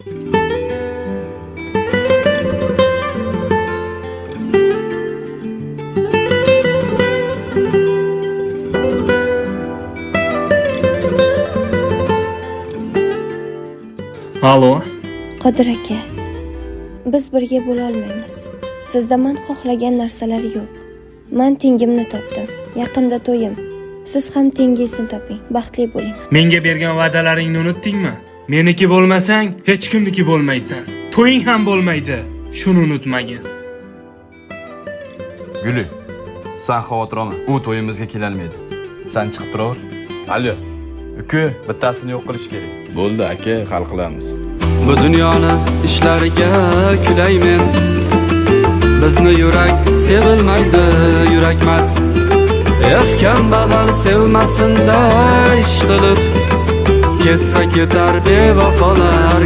Alo. Qodir aka, biz birga bo'la olmaymiz. Sizda men xohlagan narsalar yo'q. Men tengimni topdim. Yaqinda to'yim. Siz ham tengingizni toping, baxtli bo'ling. Menga bergan va'dalaringni unutdingmi? Meniki bo'lmasang, hech kimniki bo'lmaysan. To'ying ham bo'lmaydi. Shuni unutmagin. Guli, sen xavotir olma. U to'yimizga kelolmaydi. Sen chiqib turaver. Alo. Uka, bittasini yo'q qilish kerak. Bo'ldi aka, hal qilamiz. Bu dunyoni ishlariga kulaymen. Bizni yurak sevilmaydi, yurakmas. Kambag'al sevmasin-da ish qilib. Ketsa ketar bevafolar.